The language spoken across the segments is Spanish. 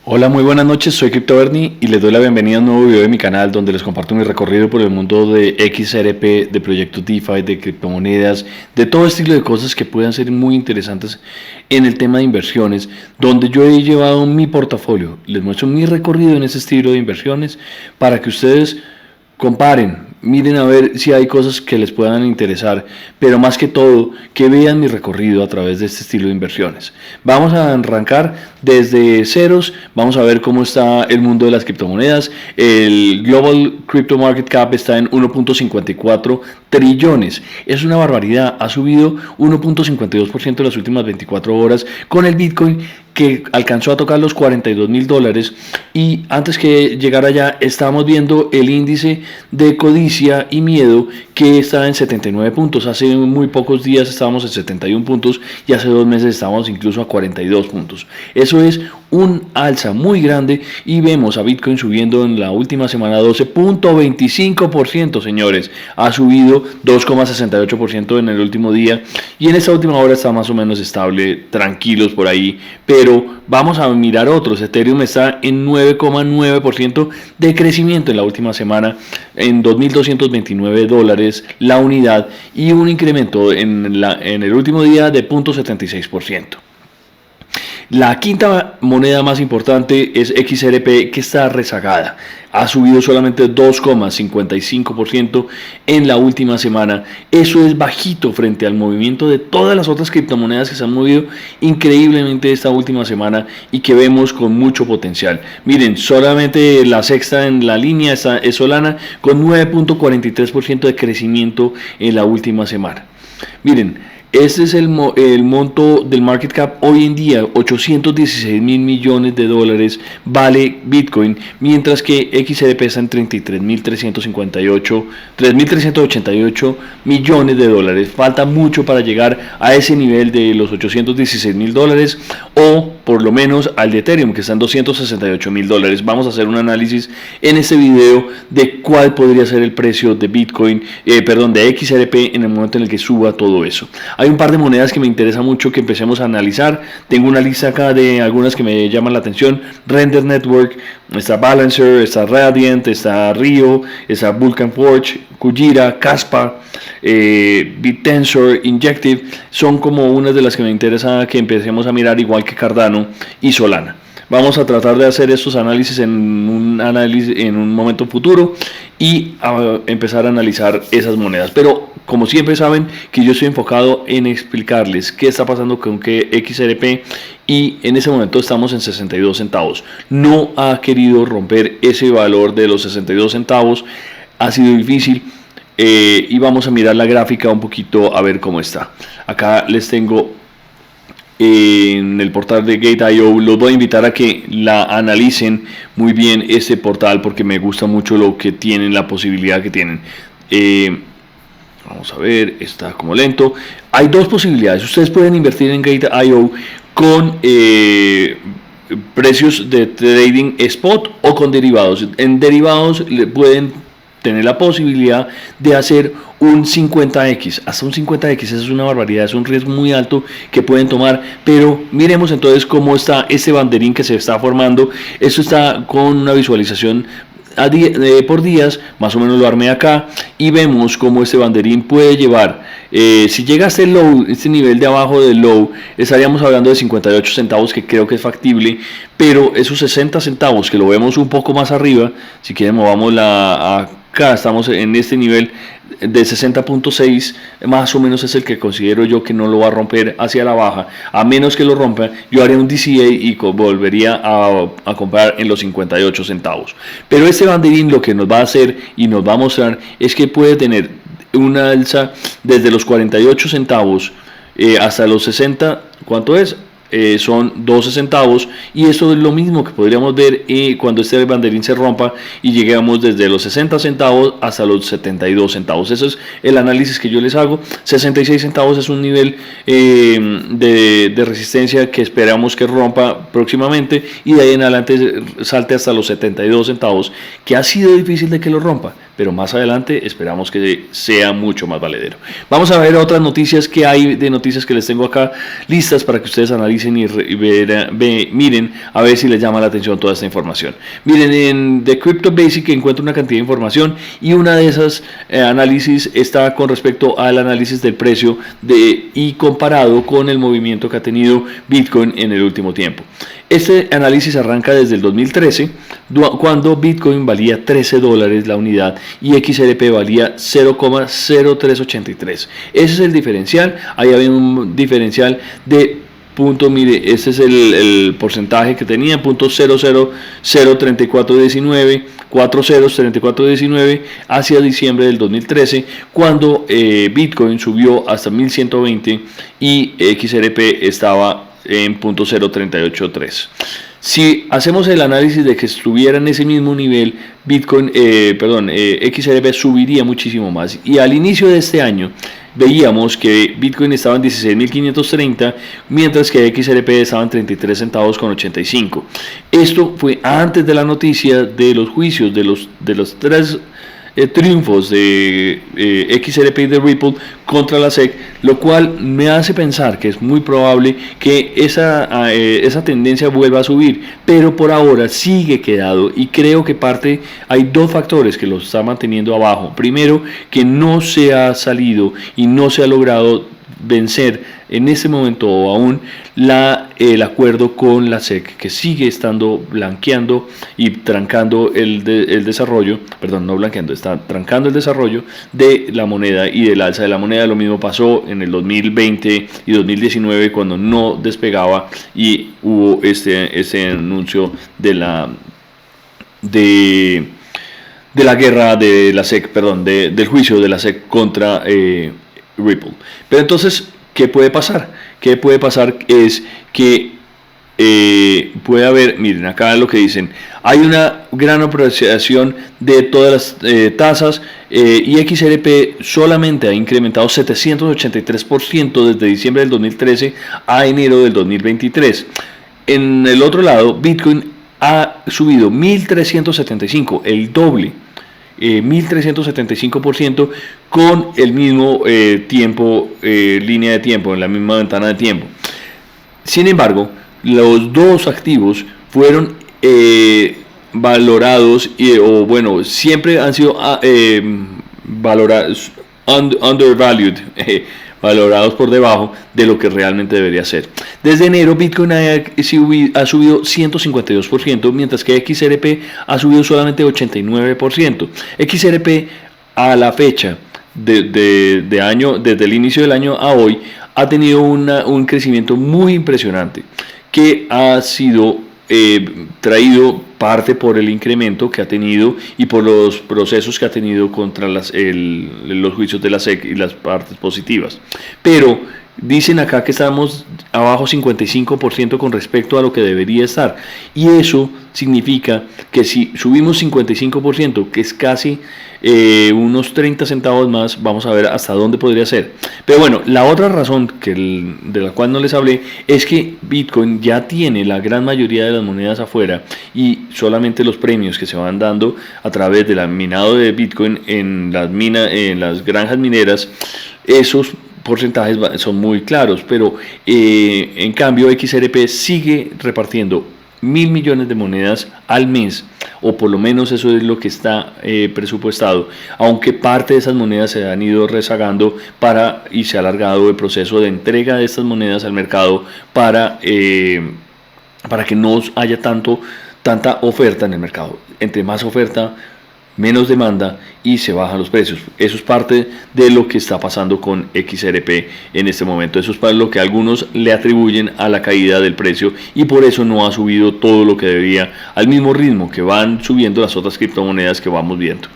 Hola, muy buenas noches, soy CryptoBernie y les doy la bienvenida a un nuevo video de mi canal donde les comparto mi recorrido por el mundo de XRP, de proyectos DeFi, de criptomonedas, de todo estilo de cosas que puedan ser muy interesantes en el tema de inversiones, donde yo he llevado mi portafolio. Les muestro mi recorrido en ese estilo de inversiones para que ustedes comparen, miren a ver si hay cosas que les puedan interesar, pero más que todo, que vean mi recorrido a través de este estilo de inversiones. Vamos a arrancar desde ceros, vamos a ver cómo está el mundo de las criptomonedas. El Global Crypto Market Cap está en 1.54 trillones. Es una barbaridad, ha subido 1.52% en las últimas 24 horas con el Bitcoin que alcanzó a tocar los $42.000 y antes que llegara allá estábamos viendo el índice de codicia y miedo que está en 79 puntos. Hace muy pocos días estábamos en 71 puntos y hace 2 meses estábamos incluso a 42 puntos. Eso es un alza muy grande y vemos a Bitcoin subiendo en la última semana 12.25%, señores. Ha subido 2.68% en el último día y en esta última hora está más o menos estable, tranquilos por ahí, pero vamos a mirar otros. Ethereum está en 9.9% de crecimiento en la última semana, en $2.229 la unidad y un incremento en el último día de 0.76%. La quinta moneda más importante es XRP, que está rezagada. Ha subido solamente 2.55% en la última semana. Eso es bajito frente al movimiento de todas las otras criptomonedas que se han movido increíblemente esta última semana y que vemos con mucho potencial. Miren, solamente la sexta en la línea es Solana con 9.43% de crecimiento en la última semana. Miren, este es el monto del market cap hoy en día, $816 mil millones vale Bitcoin, mientras que XRP está en 3.388 millones de dólares. Falta mucho para llegar a ese nivel de los $816 mil o por lo menos al de Ethereum, que está en $268 mil. Vamos a hacer un análisis en este video de cuál podría ser el precio de Bitcoin, de XRP en el momento en el que suba todo eso. Hay un par de monedas que me interesa mucho que empecemos a analizar. Tengo una lista acá de algunas que me llaman la atención. Render Network, está Balancer, está Radiant, está Rio, está Vulcan Forge, Kujira, Kaspa, BitTensor, Injective. Son como unas de las que me interesa que empecemos a mirar, igual que Cardano y Solana. Vamos a tratar de hacer estos análisis en un momento futuro y a empezar a analizar esas monedas. Pero como siempre saben que yo estoy enfocado en explicarles qué está pasando con XRP y en ese momento estamos en 62 centavos. No ha querido romper ese valor de los 62 centavos. Ha sido difícil. Y vamos a mirar la gráfica un poquito a ver cómo está. Acá les tengo en el portal de Gate.io. Los voy a invitar a que la analicen muy bien este portal porque me gusta mucho lo que tienen, la posibilidad que tienen. Vamos a ver, está como lento. Hay dos posibilidades. Ustedes pueden invertir en Gate.io con precios de trading spot o con derivados. En derivados pueden tener la posibilidad de hacer un 50x, hasta un 50x. Eso es una barbaridad, es un riesgo muy alto que pueden tomar, pero miremos entonces cómo está este banderín que se está formando. Esto está con una visualización por días, más o menos lo armé acá y vemos cómo este banderín puede llevar, si llega a este low, este nivel de abajo del low, estaríamos hablando de 58 centavos, que creo que es factible, pero esos 60 centavos que lo vemos un poco más arriba, si quieren movámosla acá, estamos en este nivel de 60.6, más o menos es el que considero yo que no lo va a romper hacia la baja. A menos que lo rompa, yo haría un DCA y volvería a comprar en los 58 centavos. Pero este banderín lo que nos va a hacer y nos va a mostrar es que puede tener una alza desde los 48 centavos hasta los 60, ¿cuánto es? Son 12 centavos y esto es lo mismo que podríamos ver cuando este banderín se rompa y lleguemos desde los 60 centavos hasta los 72 centavos. Eso es el análisis que yo les hago. 66 centavos es un nivel de resistencia que esperamos que rompa próximamente y de ahí en adelante salte hasta los 72 centavos, que ha sido difícil de que lo rompa. pero más adelante esperamos que sea mucho más valedero. Vamos a ver otras noticias que hay, de noticias que les tengo acá listas para que ustedes analicen y miren a ver si les llama la atención toda esta información. Miren, en The Crypto Basic encuentro una cantidad de información y una de esas análisis está con respecto al análisis del precio y comparado con el movimiento que ha tenido Bitcoin en el último tiempo. Este análisis arranca desde el 2013, cuando Bitcoin valía $13 la unidad y XRP valía 0,0383. Ese es el diferencial. Ahí había un diferencial de mire, este es el porcentaje que tenía, .0003419, 403419 hacia diciembre del 2013, cuando Bitcoin subió hasta 1120 y XRP estaba en .0383. Si hacemos el análisis de que estuviera en ese mismo nivel, XRP subiría muchísimo más. Y al inicio de este año veíamos que Bitcoin estaba en 16.530, mientras que XRP estaba en 33 centavos con 85. Esto fue antes de la noticia de los juicios de los tres triunfos de XRP y de Ripple contra la SEC, lo cual me hace pensar que es muy probable que esa tendencia vuelva a subir, pero por ahora sigue quedado, y creo que hay dos factores que lo están manteniendo abajo. Primero, que no se ha salido y no se ha logrado vencer en este momento aún el acuerdo con la SEC, que sigue estando blanqueando y trancando el desarrollo, no blanqueando, está trancando el desarrollo de la moneda y del alza de la moneda. Lo mismo pasó en el 2020 y 2019, cuando no despegaba y hubo este anuncio de la guerra de la SEC, del juicio de la SEC contra Ripple. Pero entonces, ¿qué puede pasar? ¿Qué puede pasar? Es que puede haber, miren acá lo que dicen, hay una gran apreciación de todas las tasas, y XRP solamente ha incrementado 783% desde diciembre del 2013 a enero del 2023. En el otro lado, Bitcoin ha subido 1.375, el doble. 1.375% con el mismo línea de tiempo, en la misma ventana de tiempo. Sin embargo, los dos activos fueron valorados, siempre han sido valorados, undervalued, valorados por debajo de lo que realmente debería ser. Desde enero, Bitcoin ha subido 152%, mientras que XRP ha subido solamente 89%. XRP, a la fecha desde el inicio del año a hoy, ha tenido un crecimiento muy impresionante, que ha sido traído parte por el incremento que ha tenido y por los procesos que ha tenido contra los juicios de la SEC y las partes positivas. Pero dicen acá que estamos abajo 55% con respecto a lo que debería estar, y eso significa que si subimos 55%, que es casi unos 30 centavos más, vamos a ver hasta dónde podría ser. Pero bueno, la otra razón de la cual no les hablé es que Bitcoin ya tiene la gran mayoría de las monedas afuera, y solamente los premios que se van dando a través del minado de Bitcoin en las granjas mineras, esos porcentajes son muy claros. Pero en cambio XRP sigue repartiendo 1.000 millones de monedas al mes, o por lo menos eso es lo que está presupuestado, aunque parte de esas monedas se han ido rezagando y se ha alargado el proceso de entrega de estas monedas al mercado para que no haya tanta oferta en el mercado. Entre más oferta, menos demanda y se bajan los precios. Eso es parte de lo que está pasando con XRP en este momento. Eso es para lo que algunos le atribuyen a la caída del precio, y por eso no ha subido todo lo que debía al mismo ritmo que van subiendo las otras criptomonedas que vamos viendo.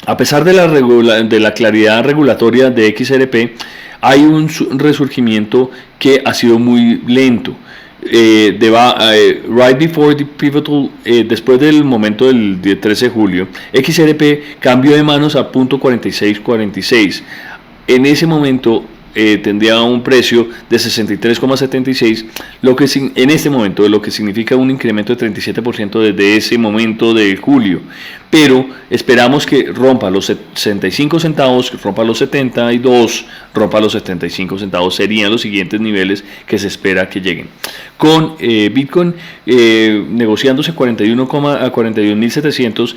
A pesar de la claridad regulatoria de XRP, hay un resurgimiento que ha sido muy lento. Right before the pivotal, después del momento del 13 de julio, XRP cambió de manos a .4646. En ese momento tendría un precio de 63,76, lo que en este momento, lo que significa un incremento de 37% desde ese momento de julio. Pero esperamos que rompa los 65 centavos, rompa los 72, rompa los 75 centavos, serían los siguientes niveles que se espera que lleguen. Con Bitcoin negociándose 41.700,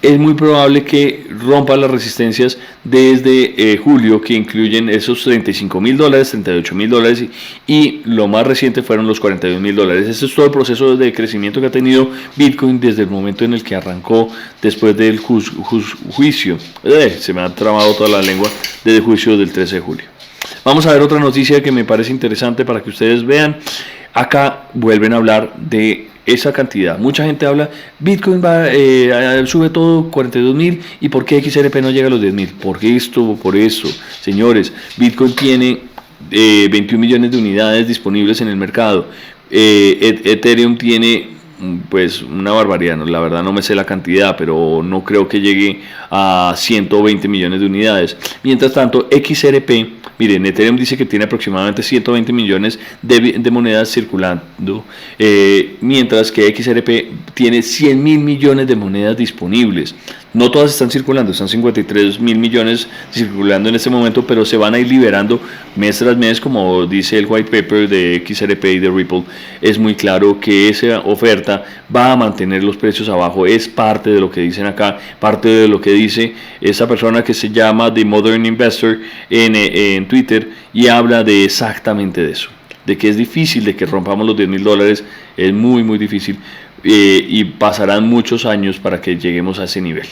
es muy probable que rompa las resistencias desde julio, que incluyen esos $35,000, $38,000 y lo más reciente fueron los $41,000. Ese es todo el proceso de crecimiento que ha tenido Bitcoin desde el momento en el que arrancó después del juicio. Se me ha trabado toda la lengua desde el juicio del 13 de julio. Vamos a ver otra noticia que me parece interesante para que ustedes vean. Acá vuelven a hablar de esa cantidad. Mucha gente habla, Bitcoin sube todo 42,000, ¿y por qué XRP no llega a los 10,000? ¿Por qué esto? Por eso, señores, Bitcoin tiene 21 millones de unidades disponibles en el mercado. Ethereum tiene pues una barbaridad, la verdad no me sé la cantidad, pero no creo que llegue a 120 millones de unidades. Mientras tanto, XRP, miren, Ethereum dice que tiene aproximadamente 120 millones de monedas circulando, mientras que XRP tiene 100,000 millones de monedas disponibles. No todas están circulando, están 53,000 millones circulando en este momento, pero se van a ir liberando mes tras mes, como dice el white paper de XRP y de Ripple. Es muy claro que esa oferta va a mantener los precios abajo, es parte de lo que dicen acá, parte de lo que dice esa persona que se llama The Modern Investor en Twitter, y habla de exactamente de eso, de que es difícil de que rompamos los $10,000, es muy muy difícil. Y pasarán muchos años para que lleguemos a ese nivel.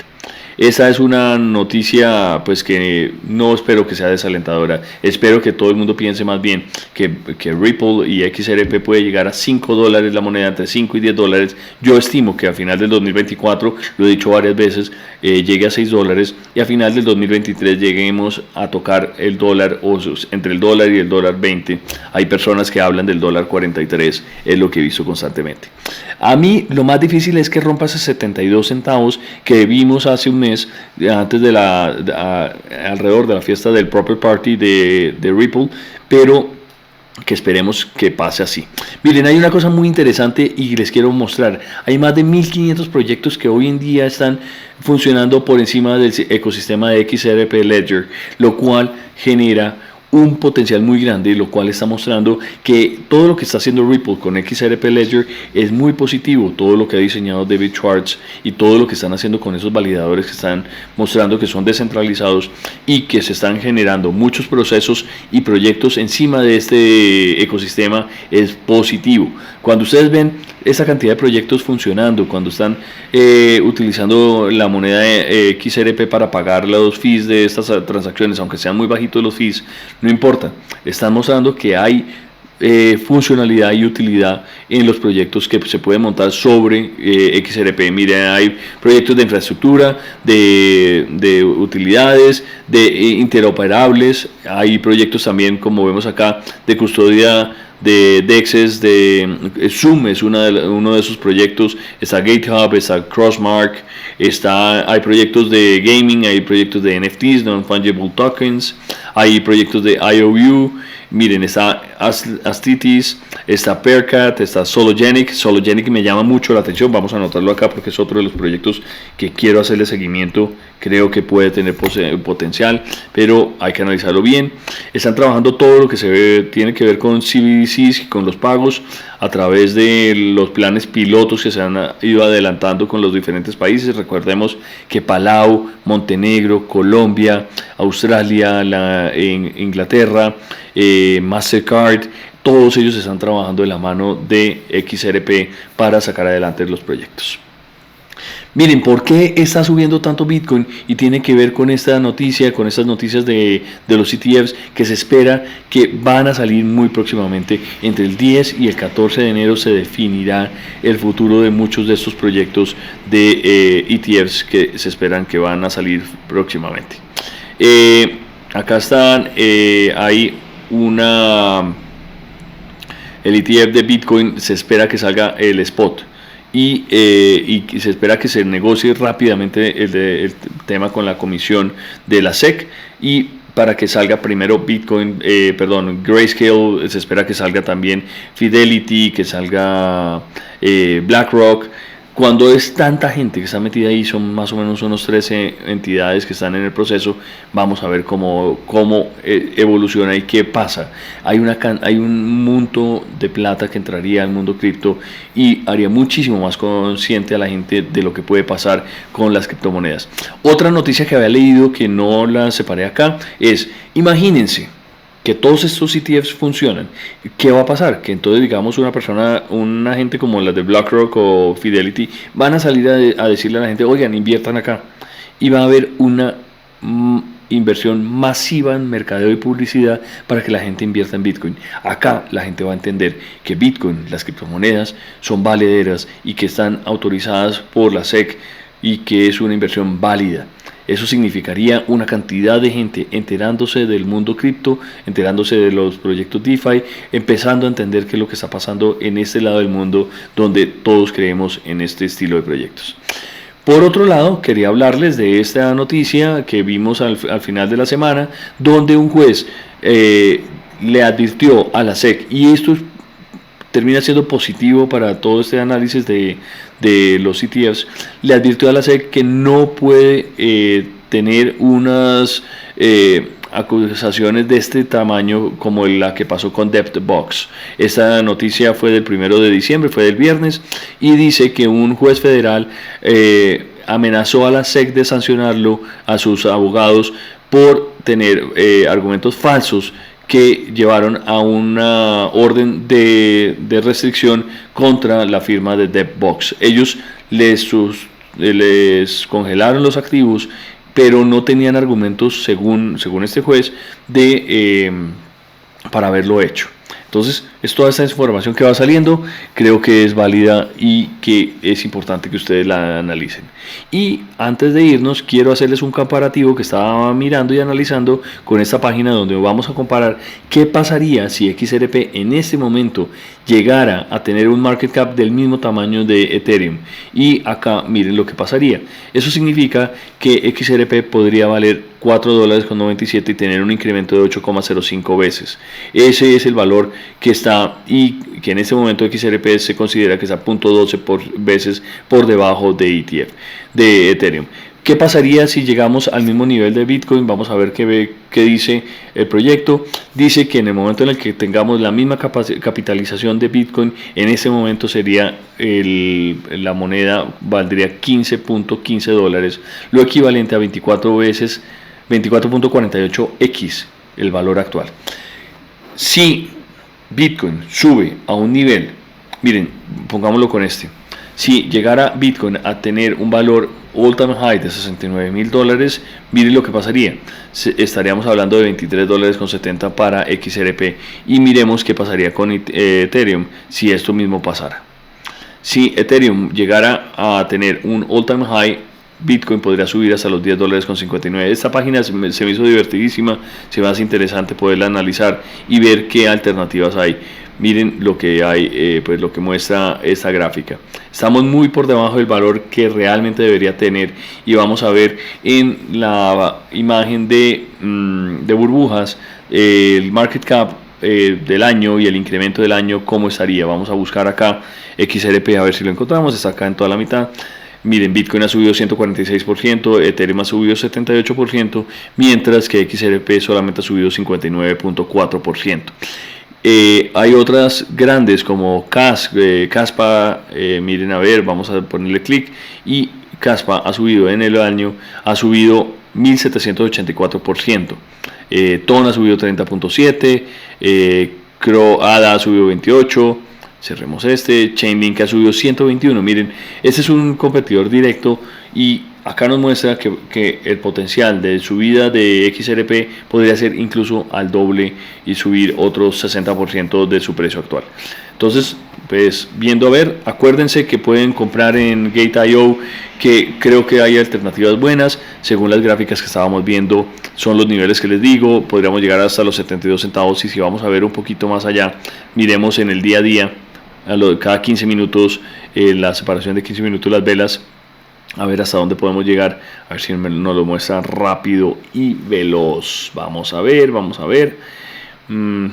Esa es una noticia pues que no espero que sea desalentadora. Espero que todo el mundo piense más bien que Ripple y XRP puede llegar a $5 la moneda, entre 5 y $10. Yo estimo que a final del 2024, lo he dicho varias veces, llegue a $6, y a final del 2023 lleguemos a tocar el dólar, o entre el dólar y el $1.20. Hay personas que hablan del $1.43, es lo que he visto constantemente. A mí lo más difícil es que rompa esos 72 centavos que vimos hace un mes, antes de alrededor de la fiesta del Proper Party de Ripple, pero que esperemos que pase así. Miren, hay una cosa muy interesante y les quiero mostrar. Hay más de 1.500 proyectos que hoy en día están funcionando por encima del ecosistema de XRP Ledger, lo cual genera un potencial muy grande, lo cual está mostrando que todo lo que está haciendo Ripple con XRP Ledger es muy positivo. Todo lo que ha diseñado David Schwartz y todo lo que están haciendo con esos validadores que están mostrando que son descentralizados y que se están generando muchos procesos y proyectos encima de este ecosistema es positivo. Cuando ustedes ven esa cantidad de proyectos funcionando, cuando están utilizando la moneda XRP para pagar los fees de estas transacciones, aunque sean muy bajitos los fees, no importa, están mostrando que hay funcionalidad y utilidad en los proyectos que se pueden montar sobre XRP. Miren, hay proyectos de infraestructura, de utilidades, de interoperables, hay proyectos también, como vemos acá, de custodia de DEXs, de Zoom es uno de esos proyectos. Está GateHub, está Crossmark, hay proyectos de gaming, hay proyectos de NFTs, Non-Fungible Tokens, hay proyectos de IOU. Miren, está Astitis, está Percat, está Sologenic. Sologenic me llama mucho la atención, vamos a anotarlo acá porque es otro de los proyectos que quiero hacerle seguimiento. Creo que puede tener potencial, pero hay que analizarlo bien. Están trabajando todo lo que tiene que ver con CBDCs y con los pagos a través de los planes pilotos que se han ido adelantando con los diferentes países. Recordemos que Palau, Montenegro, Colombia, Australia, Inglaterra, Mastercard, todos ellos están trabajando de la mano de XRP para sacar adelante los proyectos. Miren, ¿por qué está subiendo tanto Bitcoin? Y tiene que ver con esta noticia, con estas noticias de los ETFs que se espera que van a salir muy próximamente. Entre el 10 y el 14 de enero se definirá el futuro de muchos de estos proyectos de ETFs que se esperan que van a salir próximamente. Acá están, hay el ETF de Bitcoin, se espera que salga el spot. Y se espera que se negocie rápidamente el tema con la comisión de la SEC, y para que salga primero Bitcoin, Grayscale, se espera que salga también Fidelity, que salga BlackRock. Cuando es tanta gente que está metida ahí, son más o menos unos 13 entidades que están en el proceso, vamos a ver cómo evoluciona y qué pasa. Hay un monto de plata que entraría al mundo cripto y haría muchísimo más consciente a la gente de lo que puede pasar con las criptomonedas. Otra noticia que había leído, que no la separé acá, es, imagínense que todos estos ETFs funcionan, ¿qué va a pasar? Que entonces, digamos, una gente como la de BlackRock o Fidelity van a salir a decirle a la gente, oigan, inviertan acá, y va a haber una inversión masiva en mercadeo y publicidad para que la gente invierta en Bitcoin. Acá la gente va a entender que Bitcoin, las criptomonedas, son valederas y que están autorizadas por la SEC y que es una inversión válida. Eso significaría una cantidad de gente enterándose del mundo cripto, enterándose de los proyectos DeFi, empezando a entender qué es lo que está pasando en este lado del mundo donde todos creemos en este estilo de proyectos. Por otro lado, quería hablarles de esta noticia que vimos al final de la semana, donde un juez le advirtió a la SEC, y esto termina siendo positivo para todo este análisis de los ETFs, le advirtió a la SEC que no puede tener unas acusaciones de este tamaño como la que pasó con DebtBox. Esta noticia fue del 1 de diciembre, fue del viernes, y dice que un juez federal amenazó a la SEC de sancionarlo, a sus abogados, por tener argumentos falsos que llevaron a una orden de restricción contra la firma de DebtBox. Ellos les congelaron los activos, pero no tenían argumentos, según este juez, para haberlo hecho. Entonces, es toda esta información que va saliendo, creo que es válida y que es importante que ustedes la analicen. Y antes de irnos, quiero hacerles un comparativo que estaba mirando y analizando con esta página, donde vamos a comparar qué pasaría si XRP en este momento llegara a tener un market cap del mismo tamaño de Ethereum. Y acá miren lo que pasaría. Eso significa que XRP podría valer $4.97 y tener un incremento de 8,05 veces. Ese es el valor que está, y que en este momento XRP se considera que está 0.12 veces por debajo de Ethereum. ¿Qué pasaría si llegamos al mismo nivel de Bitcoin? Vamos a ver qué dice el proyecto. Dice que en el momento en el que tengamos la misma capitalización de Bitcoin, en ese momento sería la moneda valdría $15.15, lo equivalente a 24.48x el valor actual. Si Bitcoin sube a un nivel, miren, pongámoslo con este. Si llegara Bitcoin a tener un valor all-time high de $69,000, miren lo que pasaría. Estaríamos hablando de $23.70 para XRP. Y miremos qué pasaría con Ethereum si esto mismo pasara. Si Ethereum llegara a tener un all-time high, Bitcoin podría subir hasta los $10.59. Esta página se me hizo divertidísima, se me hace interesante poderla analizar y ver qué alternativas hay. Miren lo que hay, pues lo que muestra esta gráfica. Estamos muy por debajo del valor que realmente debería tener, y vamos a ver en la imagen de burbujas el market cap del año y el incremento del año, cómo estaría. Vamos a buscar acá XRP a ver si lo encontramos. Está acá en toda la mitad. Miren, Bitcoin ha subido 146%, Ethereum ha subido 78%, mientras que XRP solamente ha subido 59.4%. Hay otras grandes como Kaspa, miren, a ver, vamos a ponerle clic, y Kaspa ha subido en el año, ha subido 1784%, TON ha subido 30.7%, ADA ha subido 28%, cerremos Chainlink ha subido 121%, miren, este es un competidor directo, y acá nos muestra que el potencial de subida de XRP podría ser incluso al doble y subir otro 60% de su precio actual. Entonces, pues viendo a ver, acuérdense que pueden comprar en Gate.io, que creo que hay alternativas buenas. Según las gráficas que estábamos viendo, son los niveles que les digo, podríamos llegar hasta los 72 centavos, y si vamos a ver un poquito más allá, miremos en el día a día, cada 15 minutos, la separación de 15 minutos las velas, A ver hasta dónde podemos llegar. A ver si nos lo muestra rápido y veloz. Vamos a ver, vamos a ver.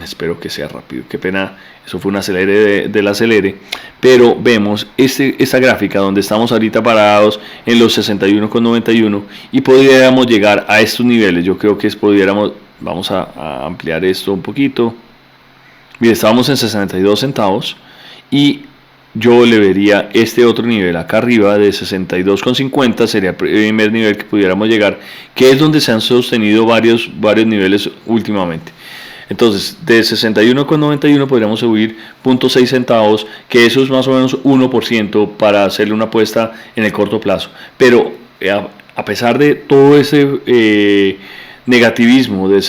Espero que sea rápido. Qué pena, eso fue un acelere del acelere. Pero vemos esta gráfica donde estamos ahorita parados en los 61,91 y podríamos llegar a estos niveles. Yo creo que pudiéramos, vamos a ampliar esto un poquito. Mire, estábamos en 62 centavos y yo le vería este otro nivel acá arriba de 62,50, sería el primer nivel que pudiéramos llegar, que es donde se han sostenido varios niveles últimamente. Entonces, de 61,91 podríamos subir 0.6 centavos, que eso es más o menos 1% para hacerle una apuesta en el corto plazo. Pero a pesar de todo ese negativismo de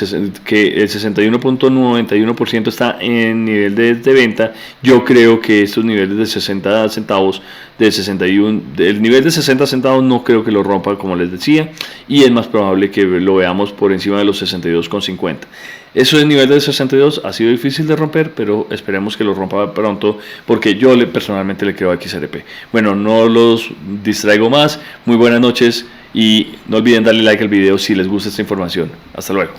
que el 61,91% está en nivel de venta, yo creo que estos niveles de 60 centavos, del 61, el nivel de 60 centavos no creo que lo rompa, como les decía, y es más probable que lo veamos por encima de los 62,50. Eso del nivel de 62 ha sido difícil de romper, pero esperemos que lo rompa pronto, porque yo personalmente le creo a XRP. Bueno, no los distraigo más, muy buenas noches y no olviden darle like al video si les gusta esta información. Hasta luego.